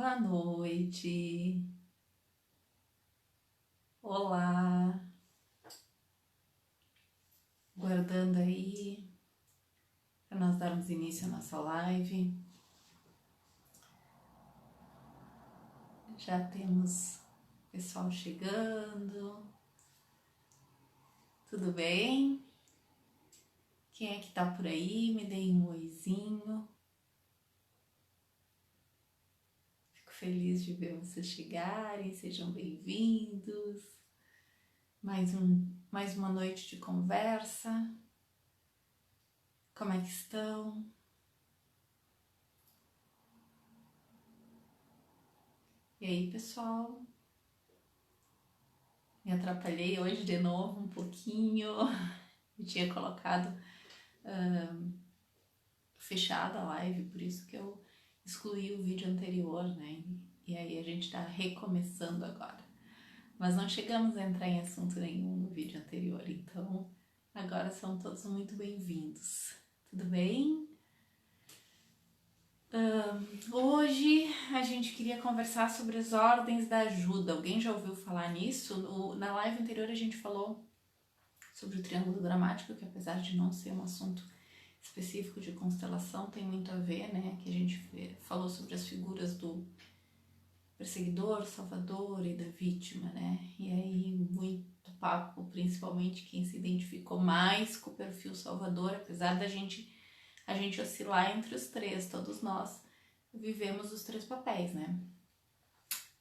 Boa noite. Olá. Guardando aí para nós darmos início à nossa live. Já temos pessoal chegando. Tudo bem? Quem é que tá por aí? Me deem um oizinho. Fico feliz de ver vocês chegarem. Sejam bem-vindos. Mais uma noite de conversa. Como é que estão? E aí, pessoal? Me atrapalhei hoje de novo um pouquinho. Eu tinha colocado fechada a live, por isso que eu excluí o vídeo anterior, né? E aí a gente tá recomeçando agora. Mas não chegamos a entrar em assunto nenhum no vídeo anterior, então agora são todos muito bem-vindos. Tudo bem? Hoje a gente queria conversar sobre as ordens da ajuda. Alguém já ouviu falar nisso? Na live anterior a gente falou sobre o triângulo dramático, que apesar de não ser um assunto específico de constelação, tem muito a ver, né? Que a gente falou sobre as figuras do perseguidor, salvador e da vítima, né? E aí muito papo, principalmente quem se identificou mais com o perfil salvador, apesar da gente oscilar entre os três, todos nós vivemos os três papéis, né?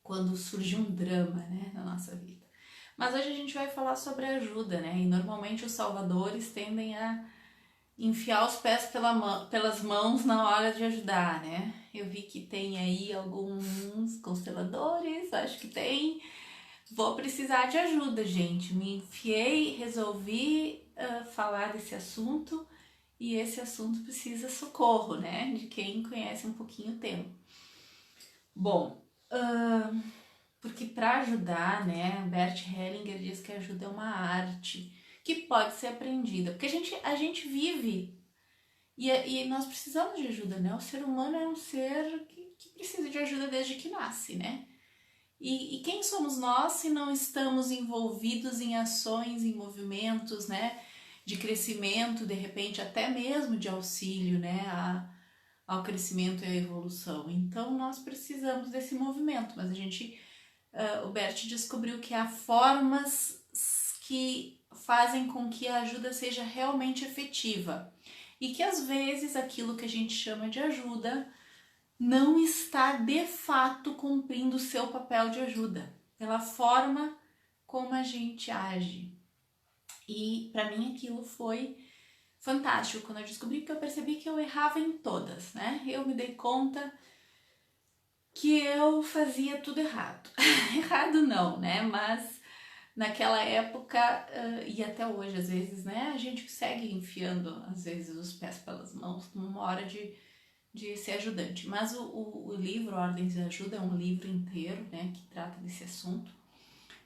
Quando surge um drama, né, na nossa vida. Mas hoje a gente vai falar sobre ajuda, né? E normalmente os salvadores tendem a enfiar os pés pelas mãos na hora de ajudar, né? Eu vi que tem aí alguns consteladores, acho que tem. Vou precisar de ajuda, gente. Me enfiei, resolvi falar desse assunto e esse assunto precisa socorro, né? De quem conhece um pouquinho o tema. Bom, porque para ajudar, né? Bert Hellinger diz que ajuda é uma arte que pode ser aprendida, porque a gente vive e nós precisamos de ajuda, né? O ser humano é um ser que precisa de ajuda desde que nasce, né? E quem somos nós se não estamos envolvidos em ações, em movimentos, né? De crescimento, de repente até mesmo de auxílio, né? Ao crescimento e à evolução. Então nós precisamos desse movimento, mas o Bert descobriu que há formas que fazem com que a ajuda seja realmente efetiva e que às vezes aquilo que a gente chama de ajuda não está de fato cumprindo o seu papel de ajuda, pela forma como a gente age. E para mim aquilo foi fantástico quando eu descobri, que eu percebi que eu errava em todas, né? Eu me dei conta que eu fazia tudo errado. Errado não, né? Mas naquela época e até hoje, às vezes, né? A gente segue enfiando, às vezes, os pés pelas mãos numa hora de ser ajudante. Mas o livro Ordens de Ajuda é um livro inteiro, né? Que trata desse assunto.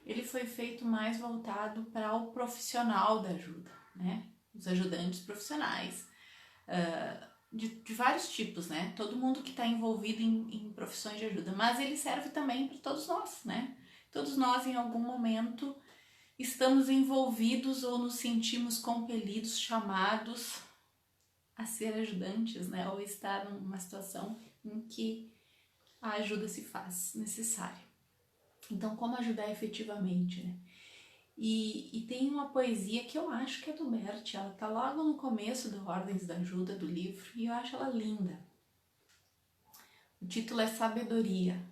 Ele foi feito mais voltado para o profissional da ajuda, né? Os ajudantes profissionais. De vários tipos, né? Todo mundo que está envolvido em profissões de ajuda, mas ele serve também para todos nós, né? Todos nós em algum momento estamos envolvidos ou nos sentimos compelidos, chamados a ser ajudantes, né? Ou estar numa situação em que a ajuda se faz necessária. Então, como ajudar efetivamente, né? E tem uma poesia que eu acho que é do Bert, ela tá logo no começo do Ordens da Ajuda, do livro, e eu acho ela linda. O título é Sabedoria.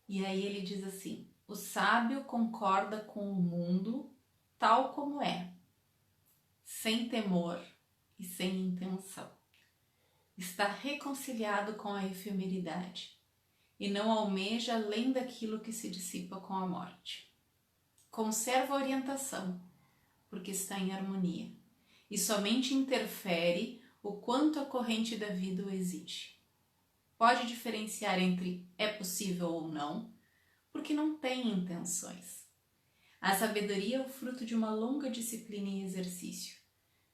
E aí ele diz assim: o sábio concorda com o mundo tal como é, sem temor e sem intenção. Está reconciliado com a efemeridade e não almeja além daquilo que se dissipa com a morte. Conserva a orientação, porque está em harmonia, e somente interfere o quanto a corrente da vida o exige. Pode diferenciar entre é possível ou não, porque não tem intenções. A sabedoria é o fruto de uma longa disciplina e exercício,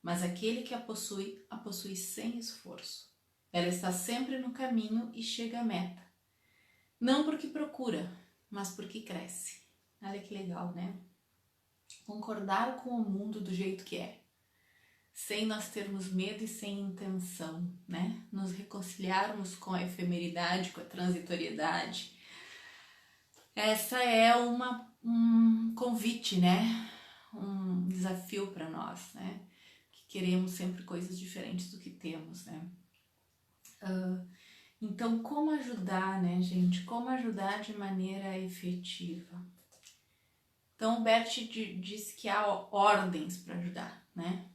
mas aquele que a possui sem esforço. Ela está sempre no caminho e chega à meta, Não porque procura, mas porque cresce. Olha que legal, né? Concordar com o mundo do jeito que é, sem nós termos medo e sem intenção, né? Nos reconciliarmos com a efemeridade, com a transitoriedade. Essa é um convite, né? Um desafio para nós, né? Que queremos sempre coisas diferentes do que temos, né? Então, como ajudar, né, gente? Como ajudar de maneira efetiva? Então, o Bert disse que há ordens para ajudar, né?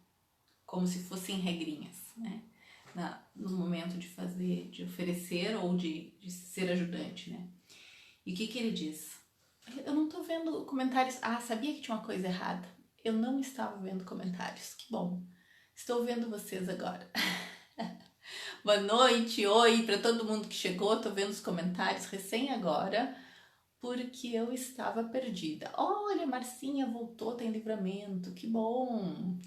Como se fossem regrinhas, né? No momento de fazer, de oferecer ou de ser ajudante, né? E o que ele diz? Eu não tô vendo comentários. Ah, sabia que tinha uma coisa errada. Eu não estava vendo comentários. Que bom. Estou vendo vocês agora. Boa noite, oi para todo mundo que chegou. Tô vendo os comentários recém agora, porque eu estava perdida. Olha, Marcinha voltou, tem livramento. Que bom.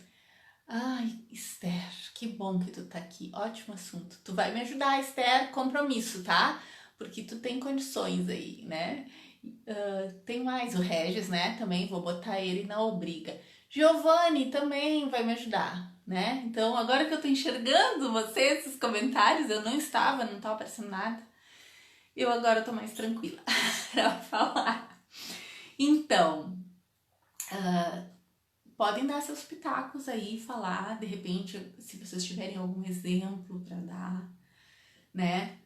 Ai, Esther, que bom que tu tá aqui. Ótimo assunto. Tu vai me ajudar, Esther, compromisso, tá? Porque tu tem condições aí, né? Tem mais o Regis, né? Também vou botar ele na obriga. Giovanni também vai me ajudar, né? Então, agora que eu tô enxergando vocês, esses comentários, eu não estava aparecendo nada. Eu agora tô mais tranquila pra falar. Então, podem dar seus pitacos aí, falar, de repente, se vocês tiverem algum exemplo para dar, né?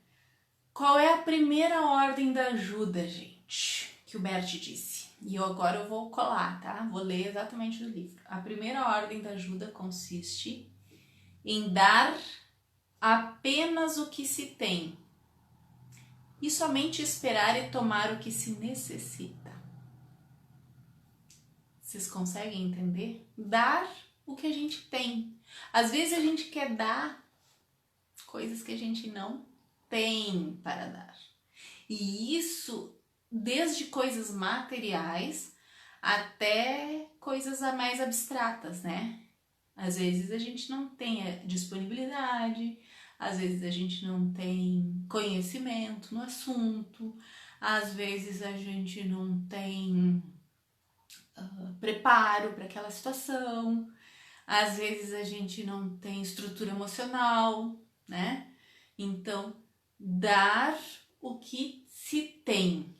Qual é a primeira ordem da ajuda, gente? Que o Bert disse. E agora eu vou colar, tá? Vou ler exatamente do livro. A primeira ordem da ajuda consiste em dar apenas o que se tem e somente esperar e tomar o que se necessita. Vocês conseguem entender? Dar o que a gente tem. Às vezes a gente quer dar coisas que a gente não tem para dar. E isso desde coisas materiais até coisas mais abstratas, né? Às vezes a gente não tem disponibilidade, às vezes a gente não tem conhecimento no assunto, às vezes a gente não tem preparo para aquela situação, às vezes a gente não tem estrutura emocional, né? Então, dar o que se tem.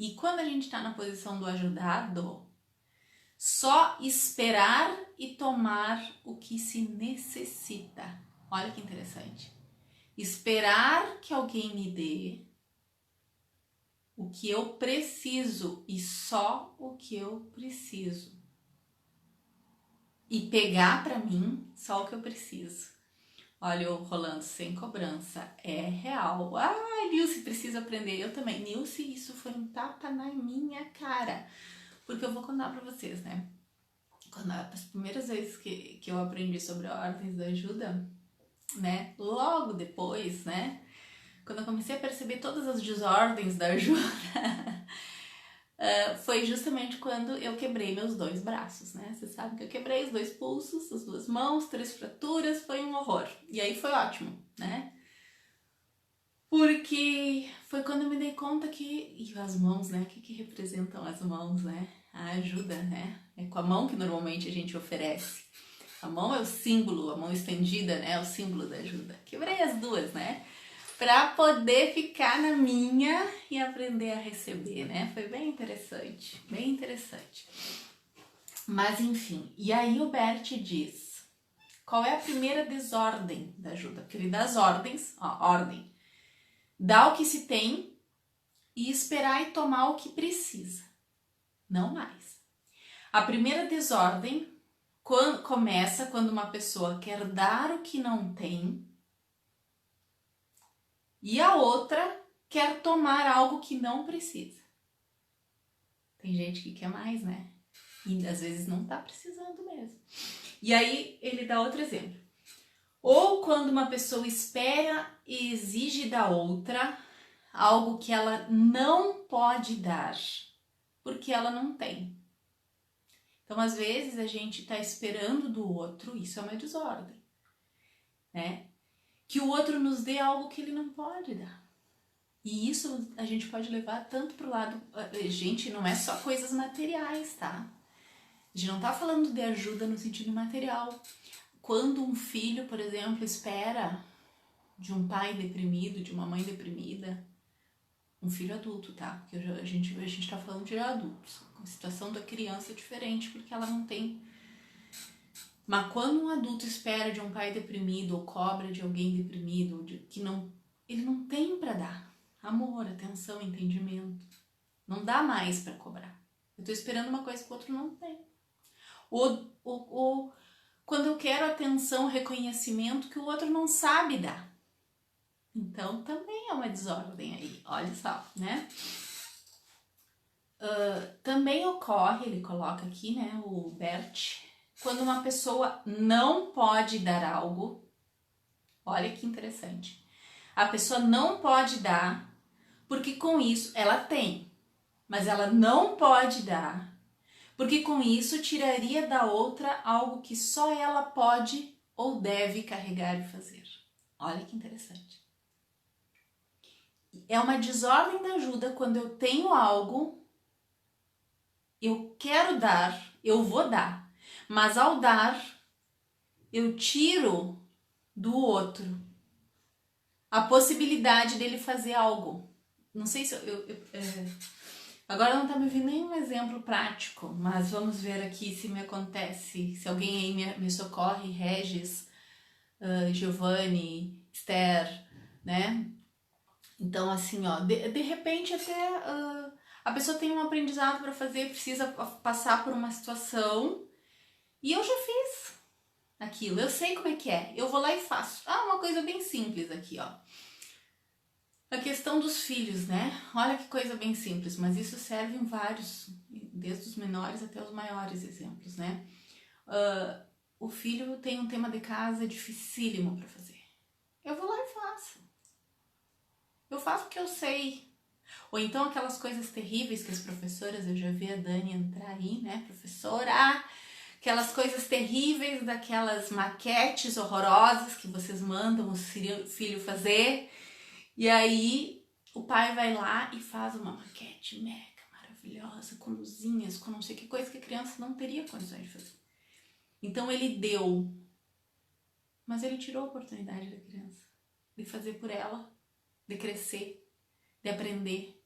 E quando a gente está na posição do ajudado, só esperar e tomar o que se necessita. Olha que interessante. Esperar que alguém me dê o que eu preciso e só o que eu preciso. E pegar para mim só o que eu preciso. Olha, eu rolando sem cobrança. É real. Ah, Nilce, precisa aprender. Eu também. Nilce, isso foi um tapa na minha cara. Porque eu vou contar pra vocês, né? As primeiras vezes que eu aprendi sobre ordens da ajuda, né? Logo depois, né? Quando eu comecei a perceber todas as desordens da ajuda, foi justamente quando eu quebrei meus 2 braços, né? Vocês sabem que eu quebrei os 2 pulsos, as 2 mãos, 3 fraturas, foi um horror. E aí foi ótimo, né? Porque foi quando eu me dei conta que... E as mãos, né? O que representam as mãos, né? A ajuda, né? É com a mão que normalmente a gente oferece. A mão é o símbolo, a mão estendida, né? É o símbolo da ajuda. Quebrei as 2, né? Pra poder ficar na minha e aprender a receber, né? Foi bem interessante, bem interessante. Mas enfim, e aí o Bert diz, qual é a primeira desordem da ajuda? Porque ele dá as ordens, ó, ordem. Dá o que se tem e esperar e tomar o que precisa, não mais. A primeira desordem começa quando uma pessoa quer dar o que não tem e a outra quer tomar algo que não precisa. Tem gente que quer mais, né? E às vezes não tá precisando mesmo. E aí ele dá outro exemplo. Ou quando uma pessoa espera e exige da outra algo que ela não pode dar, porque ela não tem. Então, às vezes, a gente tá esperando do outro, isso é uma desordem, né? Que o outro nos dê algo que ele não pode dar. E isso a gente pode levar tanto pro lado... Gente, não é só coisas materiais, tá? A gente não tá falando de ajuda no sentido material. Quando um filho, por exemplo, espera de um pai deprimido, de uma mãe deprimida, um filho adulto, tá? Porque a gente tá falando de adultos. A situação da criança é diferente, porque ela não tem... Mas quando um adulto espera de um pai deprimido, ou cobra de alguém deprimido, ele não tem para dar amor, atenção, entendimento. Não dá mais para cobrar. Eu tô esperando uma coisa que o outro não tem. Ou quando eu quero atenção, reconhecimento que o outro não sabe dar. Então também é uma desordem aí, olha só, né? Também ocorre, ele coloca aqui, né, o Bert, quando uma pessoa não pode dar algo. Olha que interessante. A pessoa não pode dar, porque com isso ela tem, mas ela não pode dar, porque com isso tiraria da outra algo que só ela pode ou deve carregar e fazer. Olha que interessante. É uma desordem da ajuda quando eu tenho algo, eu quero dar, eu vou dar, mas ao dar, eu tiro do outro a possibilidade dele fazer algo. Não sei se agora não tá me vindo nenhum exemplo prático, mas vamos ver aqui se me acontece, se alguém aí me socorre, Regis, Giovanni, Esther, né? Então, assim, ó, de repente até a pessoa tem um aprendizado para fazer, precisa passar por uma situação e eu já fiz aquilo, eu sei como é que é, eu vou lá e faço. Uma coisa bem simples aqui, ó. A questão dos filhos, né? Olha que coisa bem simples, mas isso serve em vários, desde os menores até os maiores exemplos, né? O filho tem um tema de casa dificílimo para fazer. Eu vou lá e faço. Eu faço porque eu sei. Ou então aquelas coisas terríveis que as professoras, eu já vi a Dani entrar aí, né, professora? Aquelas coisas terríveis, daquelas maquetes horrorosas que vocês mandam o filho fazer. E aí o pai vai lá e faz uma maquete mega maravilhosa, com luzinhas, com não sei que coisa que a criança não teria condições de fazer. Então ele deu, mas ele tirou a oportunidade da criança de fazer por ela, de crescer, de aprender,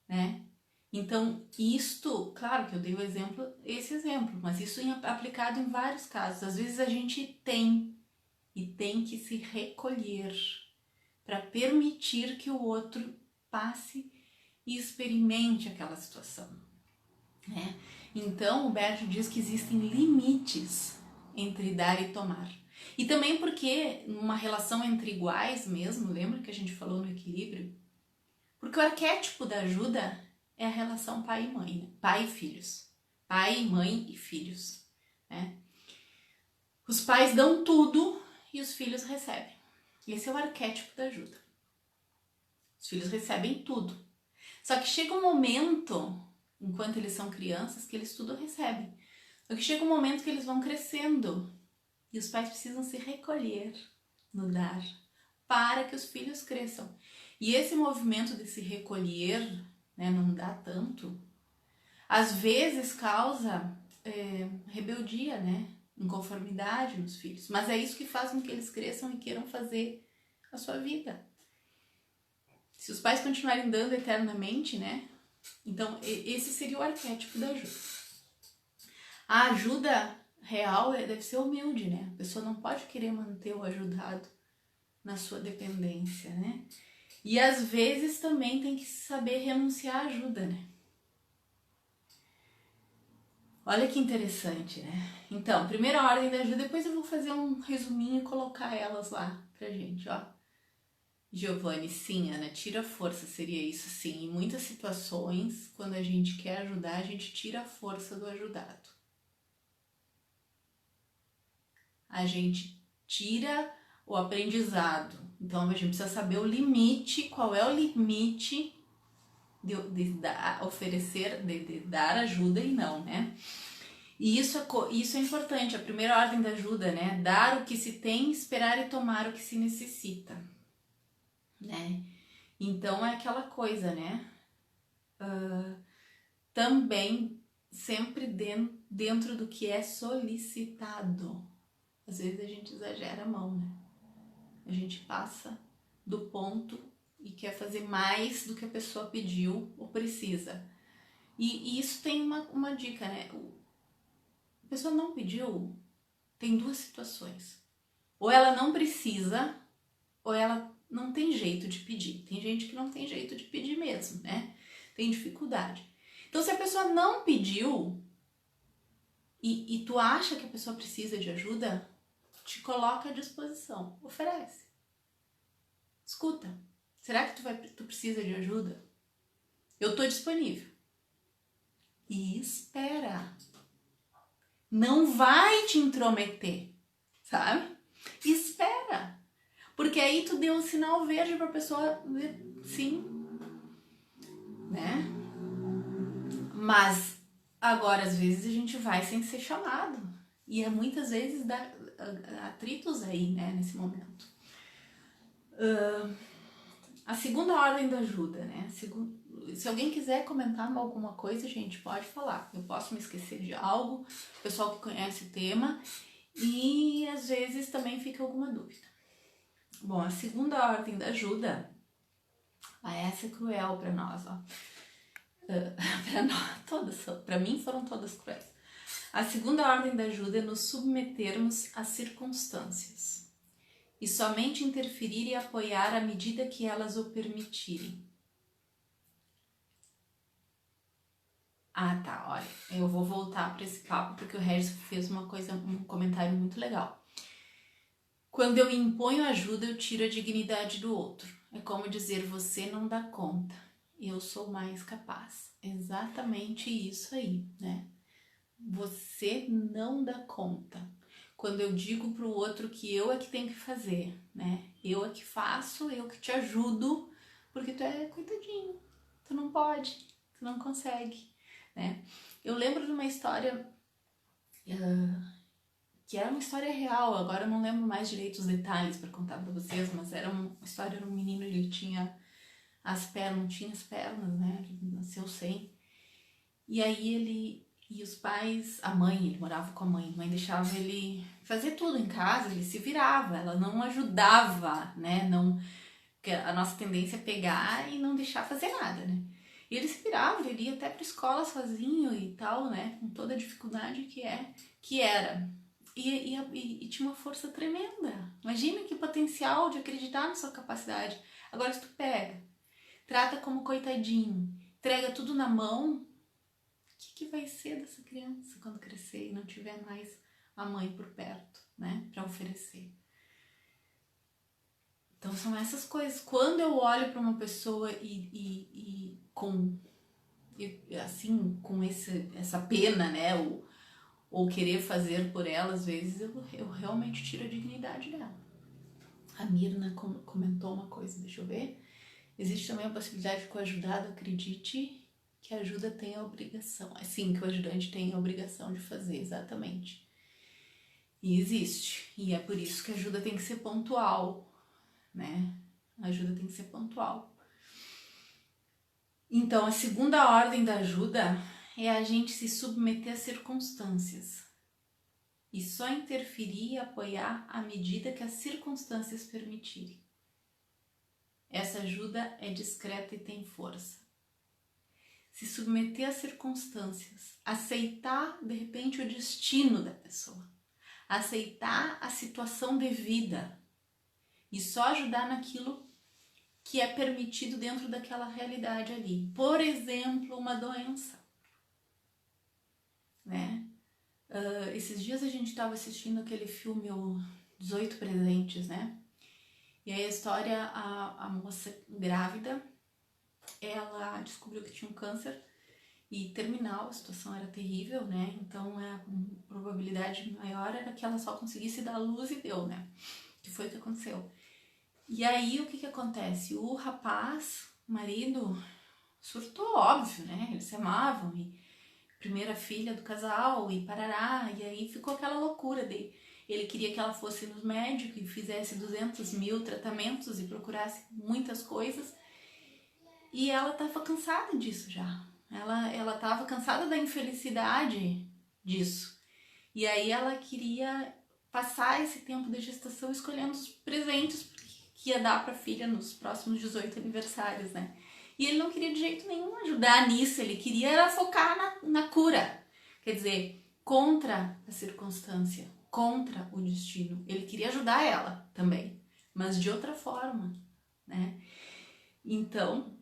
né? Então isto, claro que eu dei o exemplo, esse exemplo, mas isso aplicado em vários casos. Às vezes a gente tem e tem que se recolher para permitir que o outro passe e experimente aquela situação, né? Então o Berto diz que existem limites entre dar e tomar. E também porque numa relação entre iguais mesmo, lembra que a gente falou no equilíbrio? Porque o arquétipo da ajuda é a relação pai e mãe, né? Pai e filhos. Pai, mãe e filhos, né? Os pais dão tudo e os filhos recebem. Esse é o arquétipo da ajuda. Os filhos recebem tudo. Só que chega um momento, enquanto eles são crianças, que eles tudo recebem. Só que chega um momento que eles vão crescendo e os pais precisam se recolher no dar para que os filhos cresçam. E esse movimento de se recolher, né, não dá tanto, às vezes causa rebeldia, né, inconformidade nos filhos. Mas é isso que faz com que eles cresçam e queiram fazer a sua vida. Se os pais continuarem dando eternamente, né? Então, esse seria o arquétipo da ajuda. A ajuda real deve ser humilde, né? A pessoa não pode querer manter o ajudado na sua dependência, né? E às vezes também tem que saber renunciar à ajuda, né? Olha que interessante, né? Então, primeira ordem da ajuda, depois eu vou fazer um resuminho e colocar elas lá pra gente, ó. Giovanni, sim, Ana, tira a força, seria isso, sim. Em muitas situações, quando a gente quer ajudar, a gente tira a força do ajudado. A gente tira o aprendizado. Então, a gente precisa saber o limite, qual é o limite de dar, oferecer, de dar ajuda e não, né? E isso é importante, a primeira ordem da ajuda, né? Dar o que se tem, esperar e tomar o que se necessita, né? Então é aquela coisa, né? Também sempre dentro do que é solicitado. Às vezes a gente exagera a mão, né? A gente passa do ponto e quer fazer mais do que a pessoa pediu ou precisa. E isso tem uma dica, né? A pessoa não pediu, tem duas situações. Ou ela não precisa, ou ela não tem jeito de pedir. Tem gente que não tem jeito de pedir mesmo, né? Tem dificuldade. Então, se a pessoa não pediu e tu acha que a pessoa precisa de ajuda, te coloca à disposição, oferece. Escuta, será que tu precisa de ajuda? Eu tô disponível. E espera. Não vai te intrometer, sabe? Espera. Porque aí tu deu um sinal verde pra pessoa dizer sim, né? Mas agora, às vezes, a gente vai sem ser chamado. E muitas vezes dá atritos aí, né, nesse momento. A segunda ordem da ajuda, né? Se alguém quiser comentar alguma coisa, gente, pode falar. Eu posso me esquecer de algo, o pessoal que conhece o tema, e às vezes também fica alguma dúvida. Bom, a segunda ordem da ajuda, essa é cruel para nós, ó. Para mim foram todas cruéis. A segunda ordem da ajuda é nos submetermos às circunstâncias e somente interferir e apoiar à medida que elas o permitirem. Ah, tá, olha, eu vou voltar para esse papo porque o Regis fez um comentário muito legal. Quando eu imponho ajuda, eu tiro a dignidade do outro. É como dizer, você não dá conta, eu sou mais capaz. Exatamente isso aí, né? Você não dá conta. Quando eu digo pro outro que eu é que tenho que fazer, né? Eu é que faço, eu que te ajudo, porque tu é coitadinho, tu não pode, tu não consegue, né? Eu lembro de uma história que era uma história real, agora eu não lembro mais direito os detalhes para contar para vocês, mas era uma história de um menino, ele tinha não tinha as pernas, né? Ele nasceu sem. E aí e os pais, ele morava com a mãe deixava ele fazer tudo em casa, ele se virava, ela não ajudava, né? Não, porque a nossa tendência é pegar e não deixar fazer nada, né? E ele se virava, ele ia até pra escola sozinho e tal, né? Com toda a dificuldade que era. E tinha uma força tremenda. Imagina que potencial de acreditar na sua capacidade. Agora, se tu pega, trata como coitadinho, entrega tudo na mão, o que vai ser dessa criança quando crescer e não tiver mais a mãe por perto, né, para oferecer? Então são essas coisas. Quando eu olho para uma pessoa com essa pena, né, ou querer fazer por ela, às vezes eu realmente tiro a dignidade dela. A Mirna comentou uma coisa, deixa eu ver. Existe também a possibilidade de que o ajudado acredite que a ajuda tem a obrigação. Assim, que o ajudante tem a obrigação de fazer, exatamente. E existe. E é por isso que a ajuda tem que ser pontual, né? A ajuda tem que ser pontual. Então, a segunda ordem da ajuda é a gente se submeter às circunstâncias e só interferir e apoiar à medida que as circunstâncias permitirem. Essa ajuda é discreta e tem força. Se submeter às circunstâncias, aceitar de repente o destino da pessoa, aceitar a situação de vida e só ajudar naquilo que é permitido dentro daquela realidade ali. Por exemplo, uma doença, né? Esses dias a gente estava assistindo aquele filme O 18 Presentes, né? E aí a história, a moça grávida, ela descobriu que tinha um câncer e terminal, a situação era terrível, né? Então a probabilidade maior era que ela só conseguisse dar luz e deu, né? Que foi o que aconteceu. E aí o que acontece? O rapaz, o marido, surtou, óbvio, né? Eles se amavam e primeira filha do casal e parará, e aí ficou aquela loucura dele. Ele queria que ela fosse no médico e fizesse 200 mil tratamentos e procurasse muitas coisas. E ela estava cansada disso já. Ela estava cansada da infelicidade disso. E aí ela queria passar esse tempo de gestação escolhendo os presentes que ia dar para a filha nos próximos 18 aniversários, né? E ele não queria de jeito nenhum ajudar nisso, ele queria era focar na cura. Quer dizer, contra a circunstância, contra o destino. Ele queria ajudar ela também, mas de outra forma, né? Então,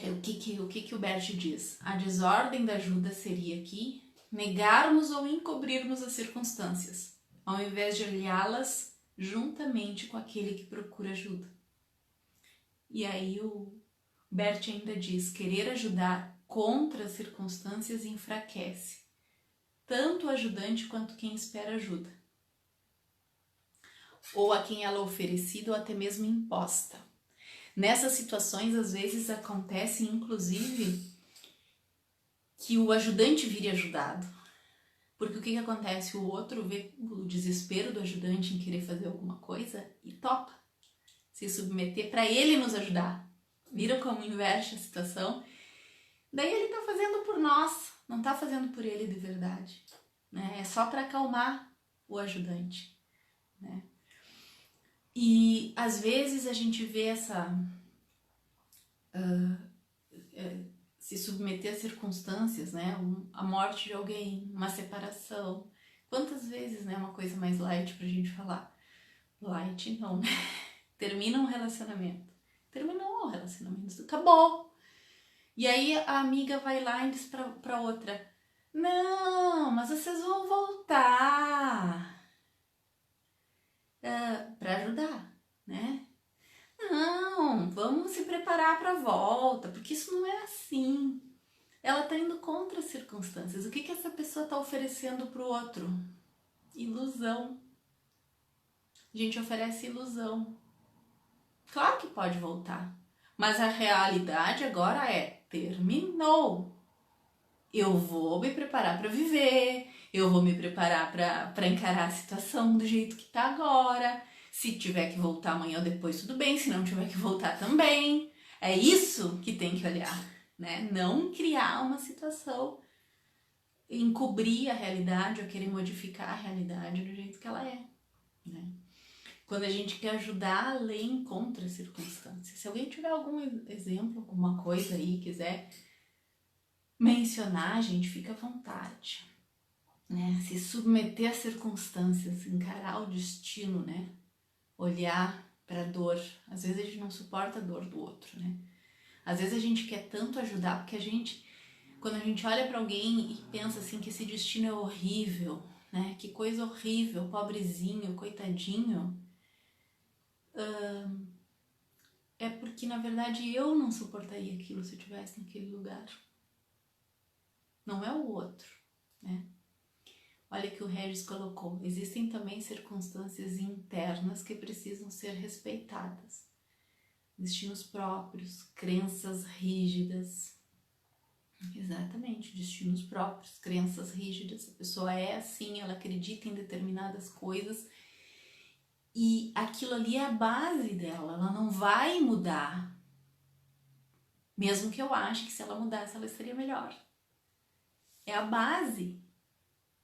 o que o Bert diz? A desordem da ajuda seria aqui negarmos ou encobrirmos as circunstâncias, ao invés de olhá-las juntamente com aquele que procura ajuda. E aí o Bert ainda diz, querer ajudar contra as circunstâncias enfraquece, tanto o ajudante quanto quem espera ajuda, ou a quem ela é oferecida ou até mesmo imposta. Nessas situações, às vezes, acontece, inclusive, que o ajudante vire ajudado. Porque o que acontece? O outro vê o desespero do ajudante em querer fazer alguma coisa e topa se submeter para ele nos ajudar. Viram como inverte a situação? Daí ele tá fazendo por nós, não tá fazendo por ele de verdade, né? É só para acalmar o ajudante, né? E às vezes a gente vê essa se submeter a circunstâncias, né? A morte de alguém, uma separação. Quantas vezes, né? Uma coisa mais light pra gente falar. Light não, né? Termina um relacionamento. Terminou o relacionamento, acabou. E aí a amiga vai lá e diz pra outra, não, mas vocês vão voltar. Pra ajudar, né? Não, vamos se preparar para a volta, porque isso não é assim. Ela tá indo contra as circunstâncias. O que essa pessoa tá oferecendo pro outro? Ilusão. A gente oferece ilusão. Claro que pode voltar, mas a realidade agora é, terminou. Eu vou me preparar para viver, eu vou me preparar para encarar a situação do jeito que tá agora. Se tiver que voltar amanhã ou depois, tudo bem. Se não tiver que voltar também. É isso que tem que olhar, né? Não criar uma situação, encobrir a realidade ou querer modificar a realidade do jeito que ela é, né? Quando a gente quer ajudar além contra as circunstâncias. Se alguém tiver algum exemplo, alguma coisa aí, quiser mencionar, a gente fica à vontade, né? Se submeter às circunstâncias, encarar o destino, né? Olhar para a dor. Às vezes a gente não suporta a dor do outro, né? Às vezes a gente quer tanto ajudar, porque quando a gente olha para alguém e pensa assim que esse destino é horrível, né? Que coisa horrível, pobrezinho, coitadinho, é porque na verdade eu não suportaria aquilo se eu estivesse naquele lugar. Não é o outro, né? Olha que o Regis colocou, existem também circunstâncias internas que precisam ser respeitadas. Destinos próprios, crenças rígidas. Exatamente, destinos próprios, crenças rígidas. A pessoa é assim, ela acredita em determinadas coisas e aquilo ali é a base dela, ela não vai mudar. Mesmo que eu ache que se ela mudasse ela seria melhor. É a base.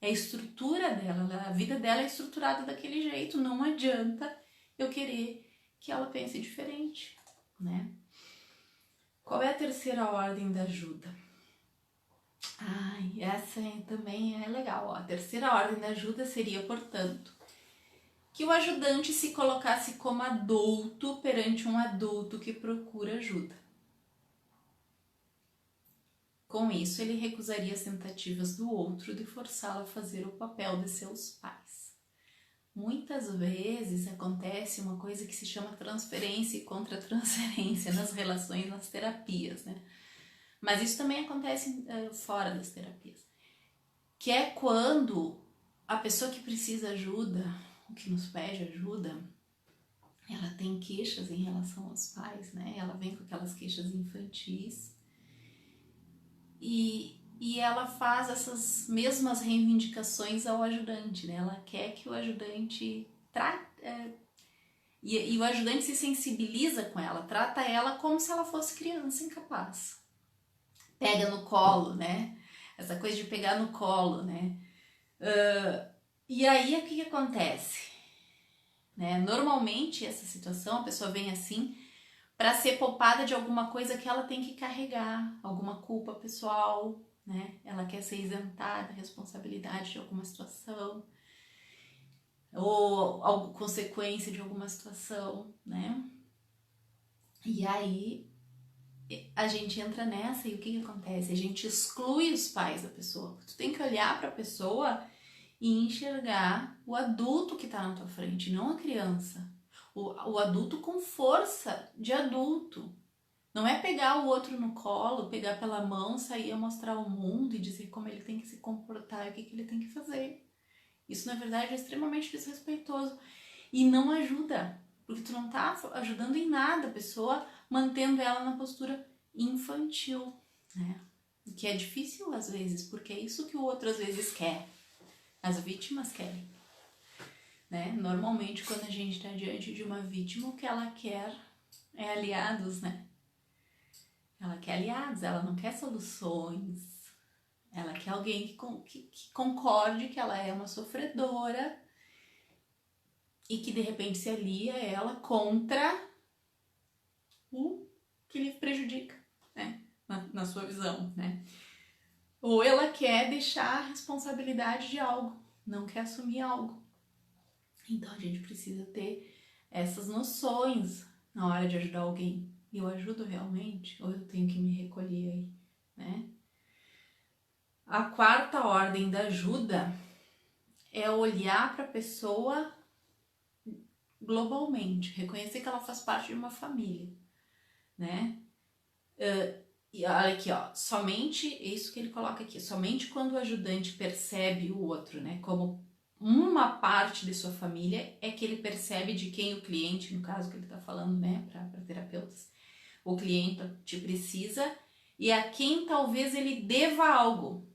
É a estrutura dela, a vida dela é estruturada daquele jeito, não adianta eu querer que ela pense diferente, né? Qual é a terceira ordem da ajuda? Essa também é legal, ó. A terceira ordem da ajuda seria, portanto, que o ajudante se colocasse como adulto perante um adulto que procura ajuda. Com isso, ele recusaria as tentativas do outro de forçá-lo a fazer o papel de seus pais. Muitas vezes acontece uma coisa que se chama transferência e contra-transferência nas relações, nas terapias, né? Mas isso também acontece fora das terapias. Que é quando a pessoa que precisa ajuda, o que nos pede ajuda, ela tem queixas em relação aos pais, né? Ela vem com aquelas queixas infantis e ela faz essas mesmas reivindicações ao ajudante, né? Ela quer que o ajudante E o ajudante se sensibiliza com ela, trata ela como se ela fosse criança incapaz. Pega no colo, né? Essa coisa de pegar no colo, né? E aí, o que acontece? Né? Normalmente, essa situação, a pessoa vem assim para ser poupada de alguma coisa que ela tem que carregar, alguma culpa pessoal, né? Ela quer ser isentada da responsabilidade de alguma situação, ou alguma consequência de alguma situação, né? E aí a gente entra nessa e o que acontece? A gente exclui os pais da pessoa. Tu tem que olhar para a pessoa e enxergar o adulto que está na tua frente, não a criança. O adulto com força de adulto. Não é pegar o outro no colo, pegar pela mão, sair a mostrar ao mundo e dizer como ele tem que se comportar e o que ele tem que fazer. Isso, na verdade, é extremamente desrespeitoso e não ajuda, porque tu não tá ajudando em nada a pessoa, mantendo ela na postura infantil, né? O que é difícil às vezes, porque é isso que o outro às vezes quer. As vítimas querem, né? Normalmente, quando a gente está diante de uma vítima, o que ela quer é aliados, né? Ela quer aliados, ela não quer soluções. Ela quer alguém que concorde que ela é uma sofredora e que de repente se alia ela contra o que lhe prejudica, né? Na sua visão, né? Ou ela quer deixar a responsabilidade de algo, não quer assumir algo. Então a gente precisa ter essas noções na hora de ajudar alguém. Eu ajudo realmente ou eu tenho que me recolher aí, né? A quarta ordem da ajuda é olhar para a pessoa globalmente, reconhecer que ela faz parte de uma família, né? E olha aqui, ó, somente, é isso que ele coloca aqui, somente quando o ajudante percebe o outro, né, como uma parte de sua família, é que ele percebe de quem o cliente, no caso que ele tá falando, né, para terapeutas, o cliente te precisa e a quem talvez ele deva algo.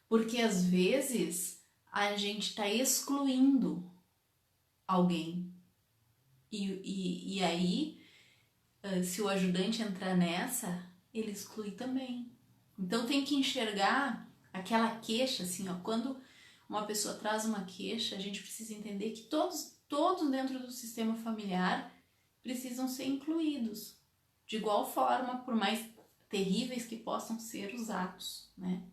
Porque às vezes a gente tá excluindo alguém. E aí, se o ajudante entrar nessa, ele exclui também. Então tem que enxergar aquela queixa, assim, ó, quando uma pessoa traz uma queixa, a gente precisa entender que todos dentro do sistema familiar precisam ser incluídos. De igual forma, por mais terríveis que possam ser os atos, né?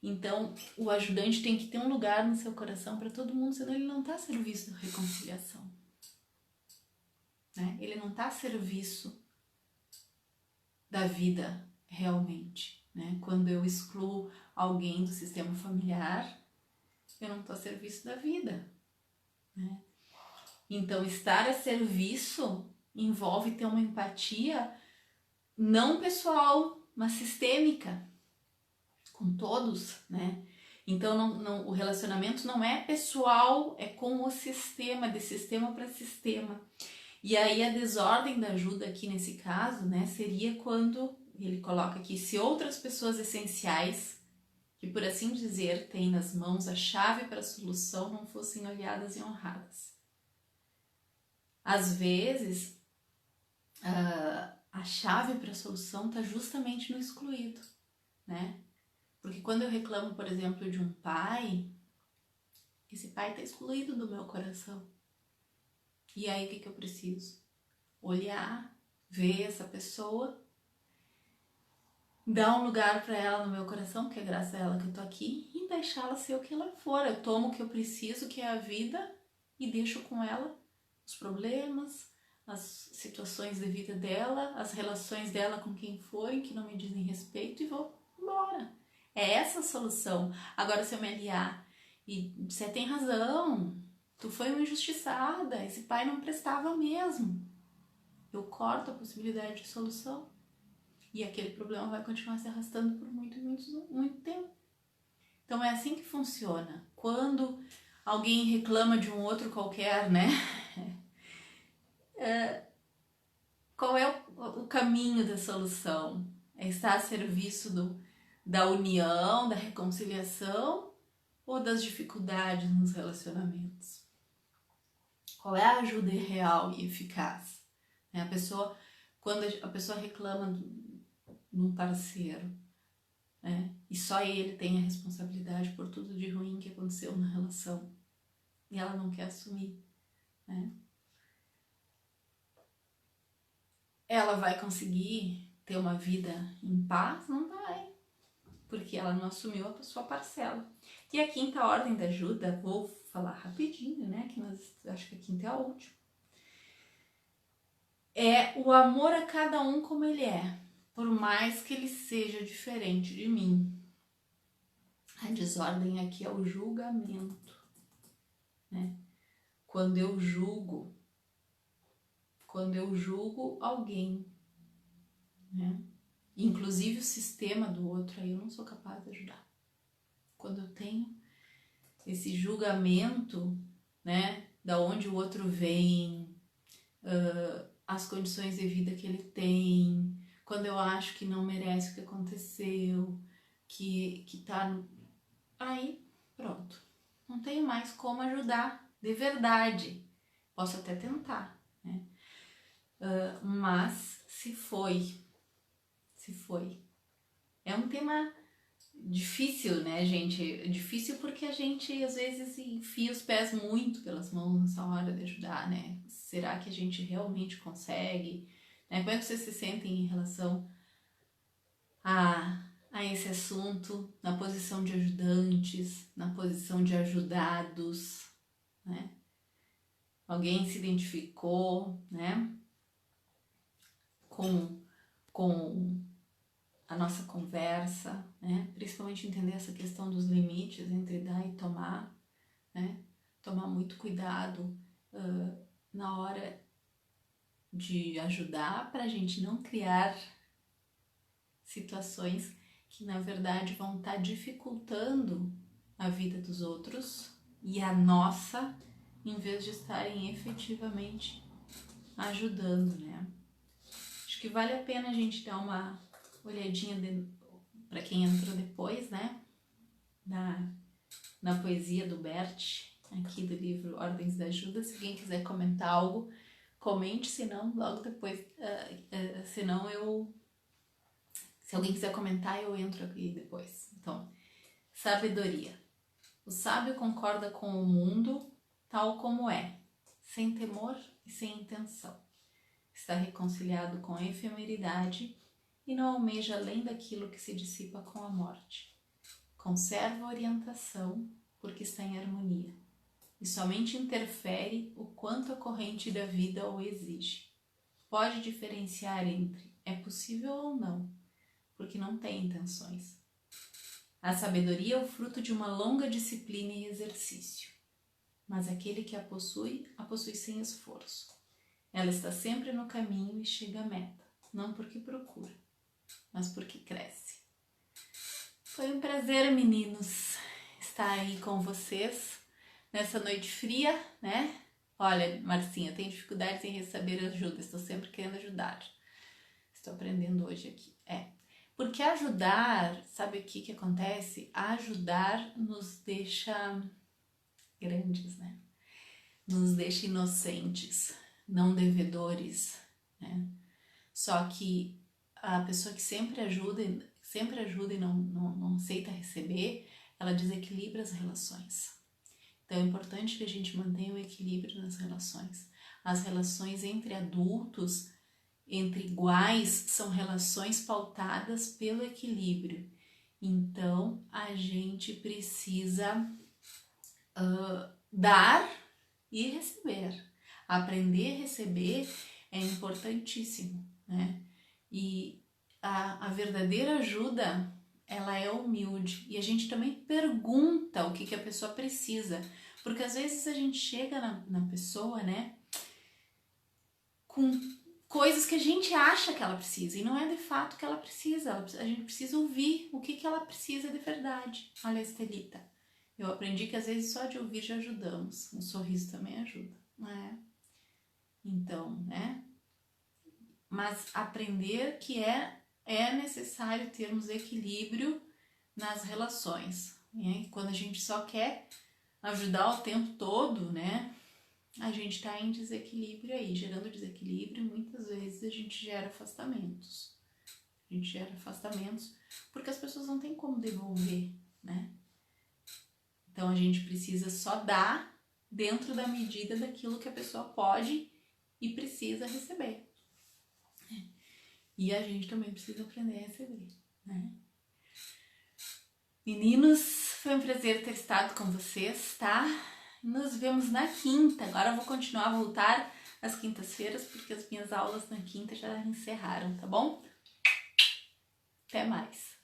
Então, o ajudante tem que ter um lugar no seu coração para todo mundo, senão ele não está a serviço da reconciliação. Né? Ele não está a serviço da vida realmente. Né? Quando eu excluo alguém do sistema familiar, eu não estou a serviço da vida. Né? Então, estar a serviço envolve ter uma empatia não pessoal, mas sistêmica, com todos, né? Então, o relacionamento não é pessoal, é com o sistema, de sistema para sistema. E aí a desordem da ajuda aqui nesse caso, né, seria quando ele coloca aqui, se outras pessoas essenciais, que por assim dizer, têm nas mãos a chave para a solução, não fossem olhadas e honradas. Às vezes, a chave para a solução está justamente no excluído, né? Porque quando eu reclamo, por exemplo, de um pai, esse pai está excluído do meu coração. E aí o que eu preciso? Olhar, ver essa pessoa, dar um lugar para ela no meu coração, que é graças a ela que eu tô aqui, e deixá-la ser o que ela for. Eu tomo o que eu preciso, que é a vida, e deixo com ela os problemas, as situações de vida dela, as relações dela com quem foi, que não me dizem respeito, e vou embora. É essa a solução. Agora, se eu me aliar e você tem razão, tu foi uma injustiçada, esse pai não prestava mesmo, eu corto a possibilidade de solução e aquele problema vai continuar se arrastando por muito tempo. Então é assim que funciona. Quando alguém reclama de um outro qualquer, né? Qual é o caminho da solução? É estar a serviço da união, da reconciliação ou das dificuldades nos relacionamentos? Qual é a ajuda real e eficaz? Quando a pessoa reclama de um parceiro, né? E só ele tem a responsabilidade por tudo de ruim que aconteceu na relação e ela não quer assumir, né? Ela vai conseguir ter uma vida em paz? Não vai, porque ela não assumiu a sua parcela. E a quinta ordem da ajuda, vou falar rapidinho, né? Que acho que a quinta é a última. É o amor a cada um como ele é, por mais que ele seja diferente de mim. A desordem aqui é o julgamento, né? Quando eu julgo alguém, né? Inclusive o sistema do outro, aí eu não sou capaz de ajudar. Quando eu tenho esse julgamento, né? Da onde o outro vem, as condições de vida que ele tem, quando eu acho que não merece o que aconteceu, que tá... Aí, pronto. Não tenho mais como ajudar de verdade. Posso até tentar, né? Mas se foi. É um tema difícil, né, gente? Difícil porque a gente às vezes enfia os pés muito pelas mãos nessa hora de ajudar, né? Será que a gente realmente consegue? Né? Como é que vocês se sentem em relação a esse assunto, na posição de ajudantes, na posição de ajudados, né? Alguém se identificou, né? Com a nossa conversa, né? Principalmente entender essa questão dos limites entre dar e tomar, né? Tomar muito cuidado na hora de ajudar para a gente não criar situações que na verdade vão estar dificultando a vida dos outros e a nossa, em vez de estarem efetivamente ajudando, né? Acho que vale a pena a gente dar uma olhadinha para quem entrou depois, né? Na poesia do Bert, aqui do livro Ordens da Ajuda. Se alguém quiser comentar algo, comente, senão logo depois, senão se alguém quiser comentar, eu entro aqui depois. Então, sabedoria. O sábio concorda com o mundo tal como é, sem temor e sem intenção. Está reconciliado com a efemeridade e não almeja além daquilo que se dissipa com a morte. Conserva a orientação porque está em harmonia e somente interfere o quanto a corrente da vida o exige. Pode diferenciar entre é possível ou não, porque não tem intenções. A sabedoria é o fruto de uma longa disciplina e exercício, mas aquele que a possui sem esforço. Ela está sempre no caminho e chega à meta, não porque procura, mas porque cresce. Foi um prazer, meninos, estar aí com vocês nessa noite fria, né? Olha, Marcinha, tenho dificuldades em receber ajuda, estou sempre querendo ajudar. Estou aprendendo hoje aqui. Porque ajudar, sabe o que acontece? Ajudar nos deixa grandes, né? Nos deixa inocentes, não devedores, né? Só que a pessoa que sempre ajuda e não aceita receber, ela desequilibra as relações. Então é importante que a gente mantenha o equilíbrio nas relações. As relações entre adultos, entre iguais, são relações pautadas pelo equilíbrio. Então a gente precisa dar e receber. Aprender a receber é importantíssimo, né? E a verdadeira ajuda, ela é humilde. E a gente também pergunta o que a pessoa precisa. Porque às vezes a gente chega na pessoa, né? Com coisas que a gente acha que ela precisa. E não é de fato que ela precisa. A gente precisa ouvir o que ela precisa de verdade. Olha a Estelita. Eu aprendi que às vezes só de ouvir já ajudamos. Um sorriso também ajuda, não é? Então, né? Mas aprender que é necessário termos equilíbrio nas relações. Né? Quando a gente só quer ajudar o tempo todo, né? a gente tá em desequilíbrio aí, gerando desequilíbrio, muitas vezes a gente gera afastamentos. A gente gera afastamentos porque as pessoas não têm como devolver, né? Então a gente precisa só dar dentro da medida daquilo que a pessoa pode e precisa receber. E a gente também precisa aprender a receber, né? Meninos, foi um prazer ter estado com vocês, tá? Nos vemos na quinta. Agora eu vou continuar a voltar às quintas-feiras, porque as minhas aulas na quinta já encerraram, tá bom? Até mais!